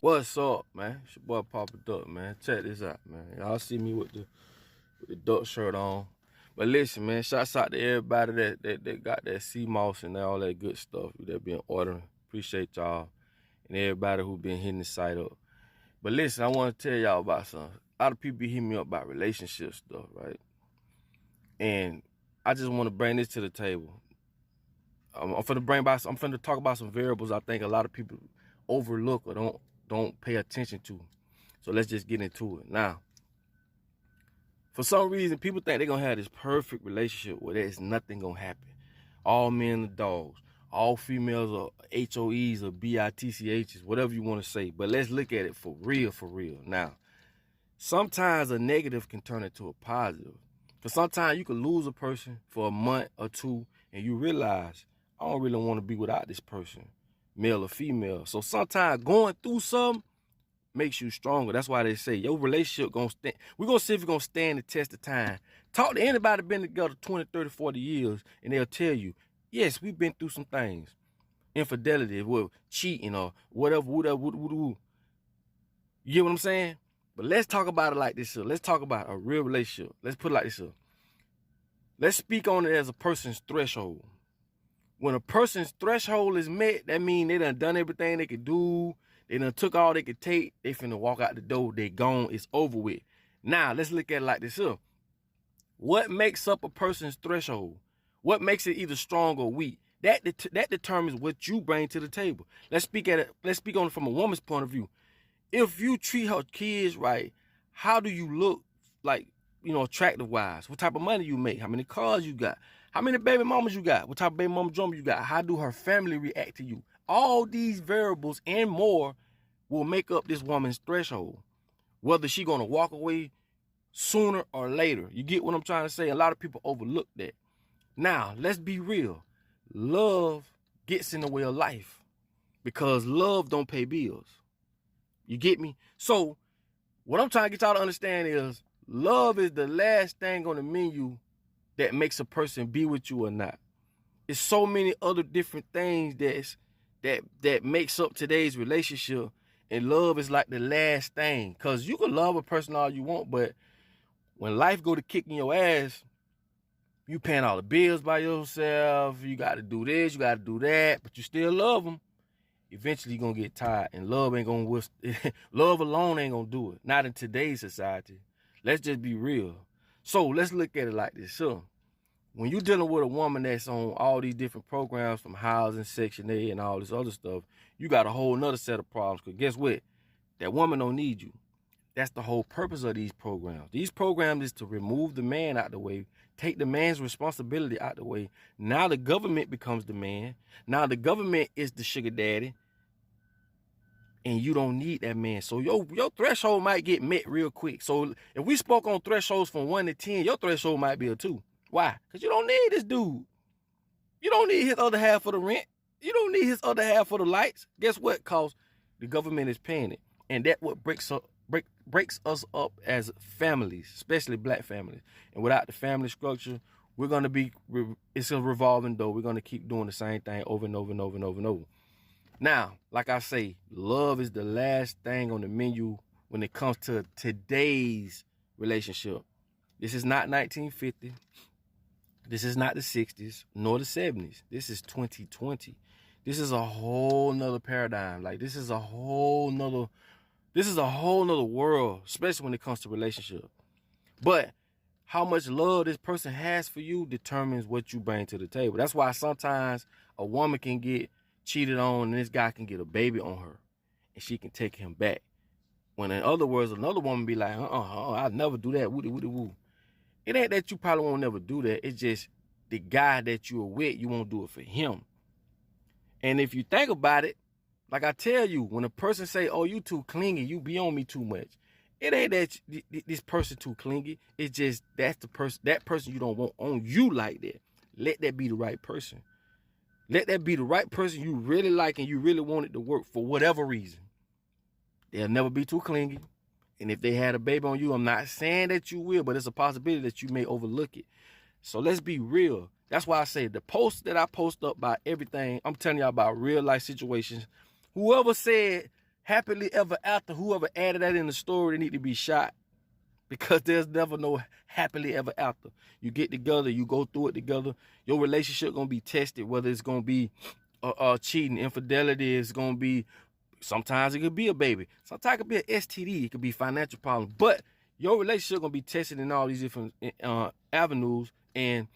What's up, man? It's your boy Papa Duck, man. Check this out, man. Y'all see me with the duck shirt on. But listen, man, shouts out to everybody that got that sea moss and all that good stuff that been ordering. Appreciate y'all and everybody who been hitting the site up. But listen, I want to tell y'all about something. A lot of people be hitting me up about relationship stuff, right? And I just want to bring this to the table. I'm finna talk about some variables I think a lot of people overlook or don't pay attention to. So let's just get into it. Now, for some reason, people think they're gonna have this perfect relationship where there's nothing gonna happen. All men are dogs. All females are HOEs or BITCHs, whatever you want to say. But let's look at it for real, for real. Now, sometimes a negative can turn into a positive. Because sometimes you can lose a person for a month or two and you realize, I don't really want to be without this person, male or female. So sometimes going through something makes you stronger. That's why they say your relationship gonna stand. We're gonna see if it's gonna stand the test of time. Talk to anybody been together 20, 30, 40 years, and they'll tell you, yes, we've been through some things. Infidelity, well, cheating or whatever. You get what I'm saying? But let's talk about it like this here. Let's talk about a real relationship. Let's put it like this here. Let's speak on it as a person's threshold. When a person's threshold is met, that means they done everything they could do. They done took all they could take. They finna walk out the door. They gone. It's over with. Now, let's look at it like this here. What makes up a person's threshold? What makes it either strong or weak? That determines what you bring to the table. Let's speak on it from a woman's point of view. If you treat her kids right, how do you look like, attractive wise? What type of money you make? How many cars you got? How many baby mamas you got? What type of baby mama drama you got? How do her family react to you? All these variables and more will make up this woman's threshold. Whether she gonna walk away sooner or later. You get what I'm trying to say? A lot of people overlook that. Now, let's be real. Love gets in the way of life because love don't pay bills. You get me? So what I'm trying to get y'all to understand is love is the last thing on the menu that makes a person be with you or not. It's so many other different things that makes up today's relationship, and love is like the last thing. Cause you can love a person all you want, but when life go to kicking your ass, you paying all the bills by yourself. You got to do this, you got to do that, but you still love them. Eventually, you're gonna get tired, and love ain't gonna. Love alone ain't gonna do it. Not in today's society. Let's just be real. So let's look at it like this. So when you're dealing with a woman that's on all these different programs from housing, Section 8, and all this other stuff, you got a whole nother set of problems. Because guess what? That woman don't need you. That's the whole purpose of these programs. These programs is to remove the man out the way, take the man's responsibility out the way. Now the government becomes the man. Now the government is the sugar daddy. And you don't need that man. So your threshold might get met real quick. So if we spoke on thresholds from 1 to 10, your threshold might be a 2. Why? Because you don't need this dude. You don't need his other half for the rent. You don't need his other half for the lights. Guess what? Because the government is paying it. And that's what breaks us up as families, especially black families. And without the family structure, we're going to be, it's a revolving door. We're going to keep doing the same thing over and over and over and over and over. Now, like I say, love is the last thing on the menu when it comes to today's relationship. This is not 1950. This is not the 60s nor the 70s. This is 2020. This is a whole nother paradigm. Like this is a whole nother world, especially when it comes to relationship. But how much love this person has for you determines what you bring to the table. That's why sometimes a woman can get cheated on and this guy can get a baby on her and she can take him back. When in other words, another woman be like, I'll never do that. Woo. It ain't that you probably won't never do that. It's just the guy that you're with, you won't do it for him. And if you think about it, like I tell you, when a person say, oh, you too clingy, you be on me too much. It ain't that this person too clingy. It's just that person you don't want on you like that. Let that be the right person. Let that be the right person you really like and you really want it to work for whatever reason. They'll never be too clingy. And if they had a baby on you, I'm not saying that you will, but it's a possibility that you may overlook it. So let's be real. That's why I say the posts that I post up about everything, I'm telling y'all about real life situations. Whoever said Happily ever after, whoever added that in the story, they need to be shot. Because there's never no happily ever after. You get together, you go through it together. Your relationship gonna be tested, whether it's gonna be cheating, infidelity, it's gonna be, sometimes it could be a baby. Sometimes it could be an STD, it could be financial problems. But your relationship gonna be tested in all these different avenues, and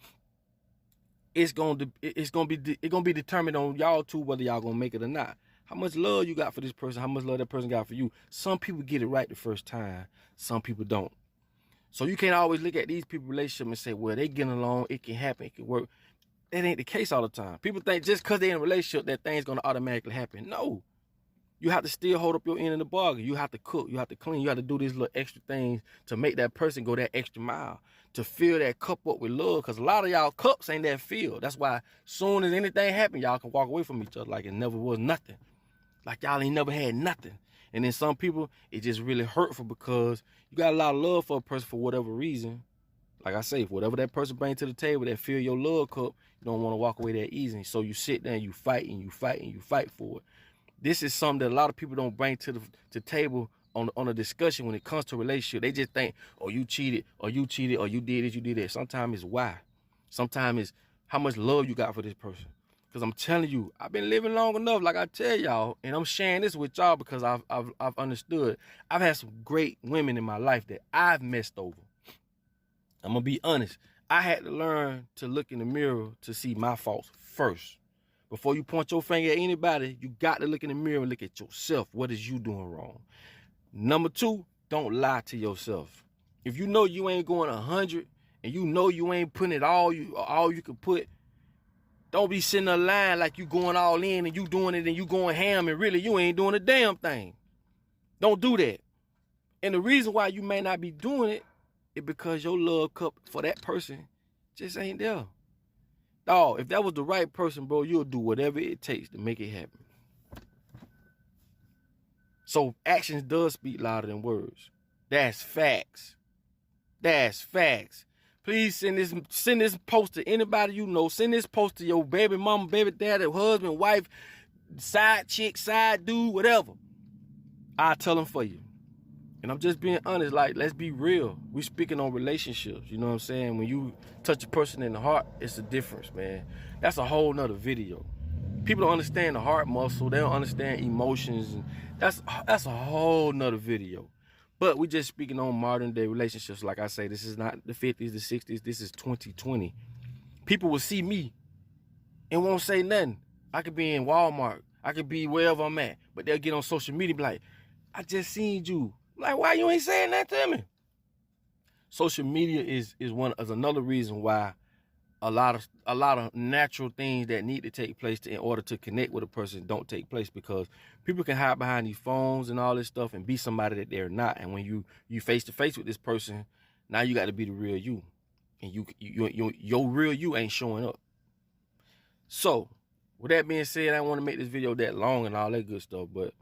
it's gonna be determined on y'all two whether y'all gonna make it or not. How much love you got for this person, how much love that person got for you. Some people get it right the first time, some people don't. So you can't always look at these people's relationship and say, well, they getting along, it can happen, it can work. That ain't the case all the time. People think just because they're in a relationship that things gonna automatically happen. No. You have to still hold up your end of the bargain. You have to cook, you have to clean, you have to do these little extra things to make that person go that extra mile, to fill that cup up with love. Because a lot of y'all cups ain't that filled. That's why soon as anything happen, y'all can walk away from each other like it never was nothing. Like y'all ain't never had nothing. And then some people, it's just really hurtful because you got a lot of love for a person for whatever reason. Like I say, whatever that person brings to the table that fill your love cup, you don't want to walk away that easy. So you sit there and you fight and you fight and you fight for it. This is something that a lot of people don't bring to the table on a discussion when it comes to a relationship. They just think, oh, you cheated, or you cheated, or you did this, you did that. Sometimes it's why. Sometimes it's how much love you got for this person. Because I'm telling you, I've been living long enough, like I tell y'all, and I'm sharing this with y'all because I've understood. I've had some great women in my life that I've messed over. I'm going to be honest. I had to learn to look in the mirror to see my faults first. Before you point your finger at anybody, you got to look in the mirror and look at yourself. What is you doing wrong? Number two, don't lie to yourself. If you know you ain't going 100 and you know you ain't putting it all you can put, don't be sitting there lying like you going all in and you doing it and you going ham and really you ain't doing a damn thing. Don't do that. And the reason why you may not be doing it is because your love cup for that person just ain't there. Dog, if that was the right person, bro, you'll do whatever it takes to make it happen. So actions does speak louder than words. That's facts. That's facts. Please send this post to anybody you know. Send this post to your baby mama, baby daddy, husband, wife, side chick, side dude, whatever. I'll tell them for you. And I'm just being honest, like, let's be real. We speaking on relationships, you know what I'm saying? When you touch a person in the heart, it's a difference, man. That's a whole nother video. People don't understand the heart muscle. They don't understand emotions. And that's a whole nother video. But we just speaking on modern day relationships. Like I say, this is not the 50s, the 60s. This is 2020. People will see me and won't say nothing. I could be in Walmart. I could be wherever I'm at. But they'll get on social media and be like, I just seen you. Like, why you ain't saying that to me? Social media is another reason why a lot of natural things that need to take place in order to connect with a person don't take place, because people can hide behind these phones and all this stuff and be somebody that they're not. And when you face to face with this person, now you got to be the real you, and your real you ain't showing up. So with that being said, I don't want to make this video that long and all that good stuff, but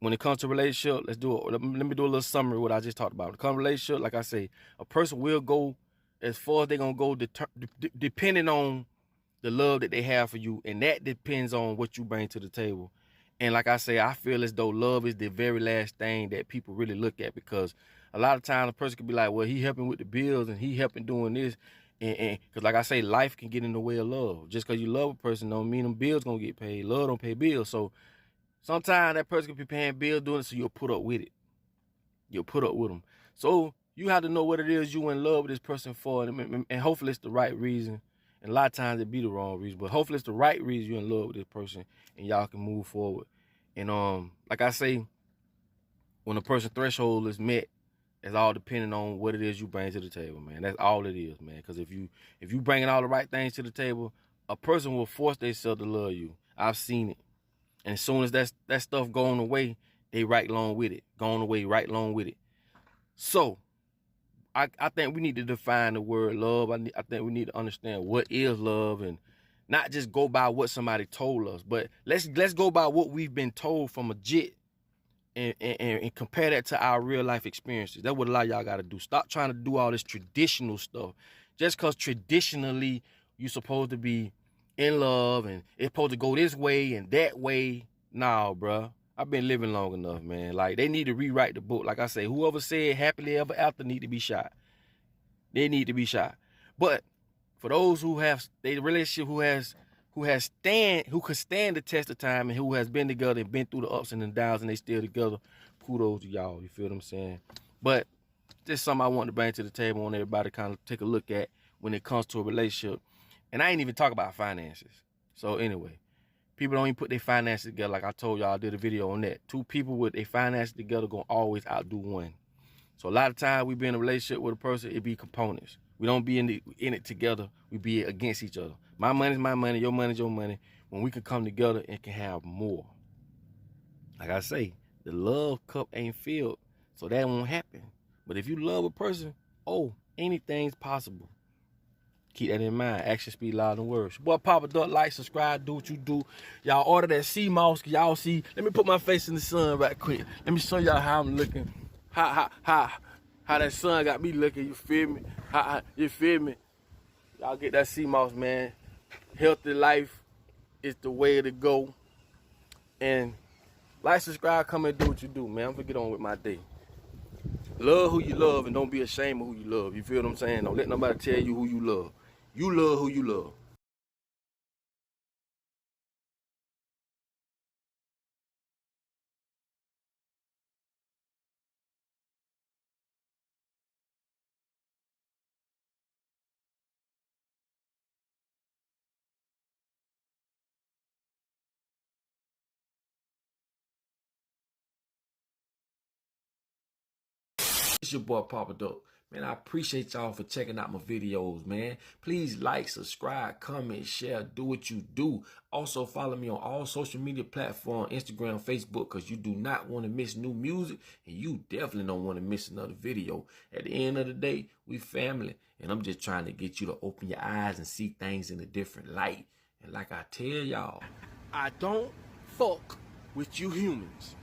when it comes to relationship, let me do a little summary of what I just talked about. When it comes to relationship, like I say, a person will go as far as they're going to go depending on the love that they have for you, and that depends on what you bring to the table. And like I say, I feel as though love is the very last thing that people really look at, because a lot of times a person could be like, well, he helping with the bills and he helping doing this. And because like I say, life can get in the way of love. Just because you love a person don't mean them bills going to get paid. Love don't pay bills. So sometimes that person could be paying bills doing it, so you'll put up with it. You'll put up with them. So you have to know what it is you in love with this person for, and hopefully it's the right reason. And a lot of times it be the wrong reason, but hopefully it's the right reason you're in love with this person, and y'all can move forward. And like I say, when a person's threshold is met, it's all depending on what it is you bring to the table, man. That's all it is, man. Because if you bringing all the right things to the table, a person will force themselves to love you. I've seen it. And as soon as that stuff going away, they right along with it. Going away, right along with it. So, I think we need to define the word love. I think we need to understand what is love, and not just go by what somebody told us, but let's go by what we've been told from a jit, and compare that to our real life experiences. That's what a lot of y'all got to do. Stop trying to do all this traditional stuff. Just because traditionally you're supposed to be in love and it's supposed to go this way and that way. Nah, bruh. I've been living long enough, man. Like, they need to rewrite the book. Like I say, whoever said happily ever after need to be shot. They need to be shot. But for those who have a relationship who could stand the test of time and who has been together and been through the ups and the downs and they still together, kudos to y'all. You feel what I'm saying? But just something I want to bring to the table. I want everybody to kind of take a look at when it comes to a relationship. And I ain't even talk about finances. So anyway, people don't even put their finances together. Like I told y'all, I did a video on that. Two people with their finances together gonna always outdo one. So a lot of times we be in a relationship with a person, it be components. We don't be in it together. We be against each other. My money's my money, your money's your money. When we can come together and can have more. Like I say, the love cup ain't filled, so that won't happen. But if you love a person, oh, anything's possible. Keep that in mind. Action speak louder than words. Boy, Papa Duck, like, subscribe, do what you do. Y'all order that sea moss. Y'all see. Let me put my face in the sun right quick. Let me show y'all how I'm looking. How that sun got me looking. You feel me? You feel me? Y'all get that sea moss, man. Healthy life is the way to go. And like, subscribe, come and do what you do, man. I'm gonna get on with my day. Love who you love and don't be ashamed of who you love. You feel what I'm saying? Don't let nobody tell you who you love. You love who you love. It's your boy Papa Duck. Man, I appreciate y'all for checking out my videos, man. Please like, subscribe, comment, share, do what you do. Also, follow me on all social media platforms, Instagram, Facebook, because you do not want to miss new music, and you definitely don't want to miss another video. At the end of the day, we family, and I'm just trying to get you to open your eyes and see things in a different light. And like I tell y'all, I don't fuck with you humans.